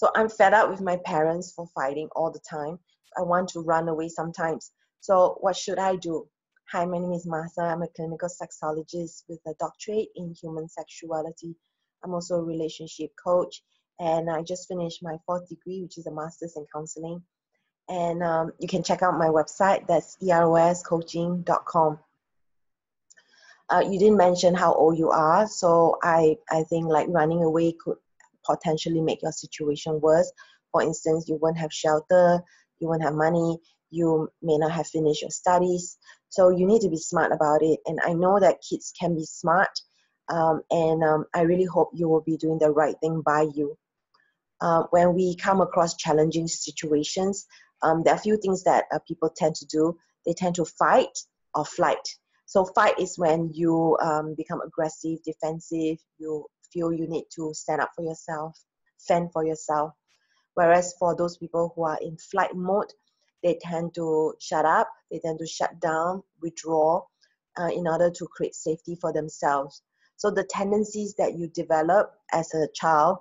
So I'm fed up with my parents for fighting all the time. I want to run away sometimes. So what should I do? Hi, my name is Martha. I'm a clinical sexologist with a doctorate in human sexuality. I'm also a relationship coach, and I just finished my 4th degree, which is a master's in counseling. And you can check out my website. That's eroscoaching.com. You didn't mention how old you are, so I think like running away could potentially make your situation worse. For instance, you won't have shelter, you won't have money, you may not have finished your studies. So you need to be smart about it. And I know that kids can be smart, and I really hope you will be doing the right thing by you. When we come across challenging situations, there are a few things that people tend to do. They tend to fight or flight. So fight is when you become aggressive, defensive, you feel you need to stand up for yourself, fend for yourself. Whereas for those people who are in flight mode, they tend to shut up, they tend to shut down, withdraw in order to create safety for themselves. So the tendencies that you develop as a child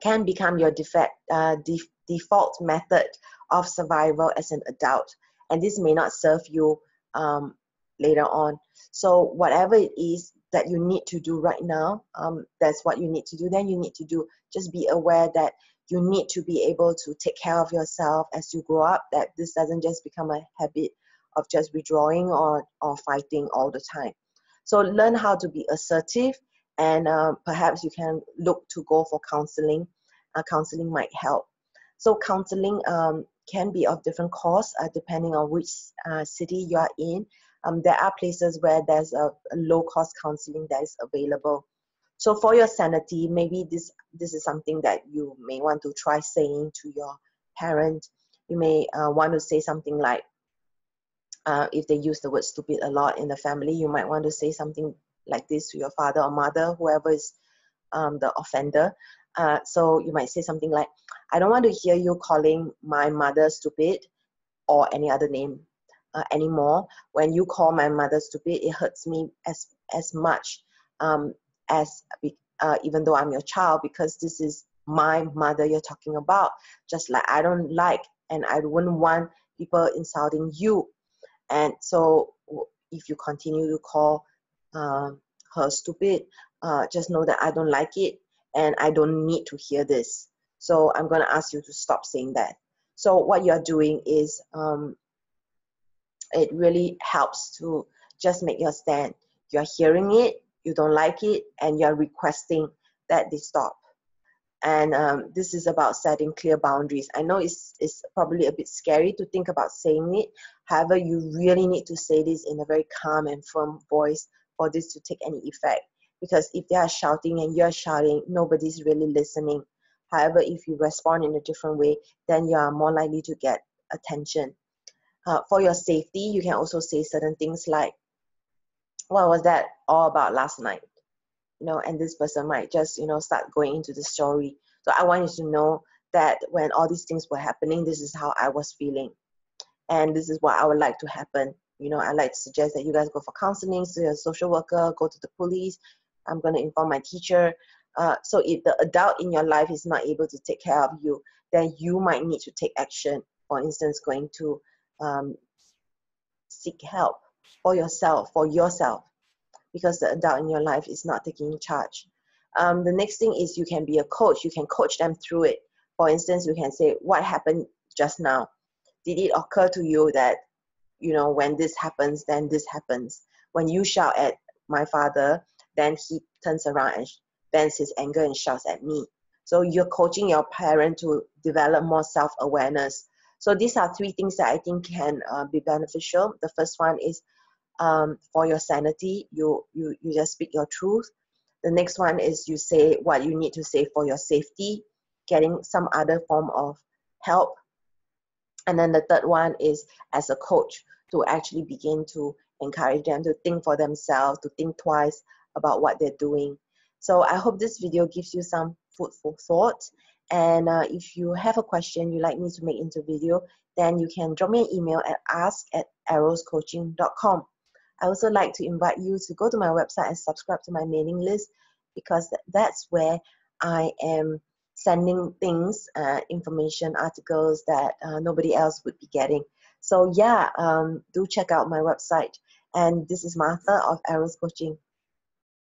can become your default method of survival as an adult. And this may not serve you later on. So whatever it is that you need to do right now, that's what you need to do. Then you need to do, just be aware that you need to be able to take care of yourself as you grow up, that this doesn't just become a habit of just withdrawing or fighting all the time. So learn how to be assertive, and perhaps you can look to go for counseling. Counseling might help. So counseling can be of different costs depending on which city you are in. There are places where there's a low-cost counseling that is available. So for your sanity, maybe this is something that you may want to try saying to your parent. You may want to say something like, if they use the word stupid a lot in the family, you might want to say something like this to your father or mother, whoever is the offender. So you might say something like, I don't want to hear you calling my mother stupid or any other name anymore. When you call my mother stupid, it hurts me as much as even though I'm your child, because this is my mother you're talking about. Just like I don't like and I wouldn't want people insulting you. And so if you continue to call her stupid, just know that I don't like it and I don't need to hear this. So I'm going to ask you to stop saying that. So what you're doing is it really helps to just make your stand. You're hearing it, you don't like it, and you're requesting that they stop. And this is about setting clear boundaries. I know it's probably a bit scary to think about saying it. However, you really need to say this in a very calm and firm voice for this to take any effect. Because if they are shouting and you're shouting, nobody's really listening. However, if you respond in a different way, then you are more likely to get attention. For your safety, you can also say certain things like, what was that all about last night? And this person might just, start going into the story. So I want you to know that when all these things were happening, this is how I was feeling. And this is what I would like to happen. I like to suggest that you guys go for counseling, see a social worker, go to the police. I'm going to inform my teacher. So if the adult in your life is not able to take care of you, then you might need to take action. For instance, going to seek help for yourself, because the adult in your life is not taking charge. The next thing is you can be a coach. You can coach them through it. For instance, you can say, what happened just now? Did it occur to you that, when this happens, then this happens? When you shout at my father, then he turns around and vents his anger and shouts at me. So you're coaching your parent to develop more self-awareness. So these are 3 things that I think can be beneficial. The first one is for your sanity, you just speak your truth. The next one is you say what you need to say for your safety, getting some other form of help. And then the third one is as a coach to actually begin to encourage them to think for themselves, to think twice about what they're doing. So I hope this video gives you some food for thought. And if you have a question you'd like me to make into video, then you can drop me an email at ask@eroscoaching.com. I also like to invite you to go to my website and subscribe to my mailing list, because that's where I am sending things, information, articles that nobody else would be getting. So yeah, do check out my website. And this is Martha of Eros Coaching.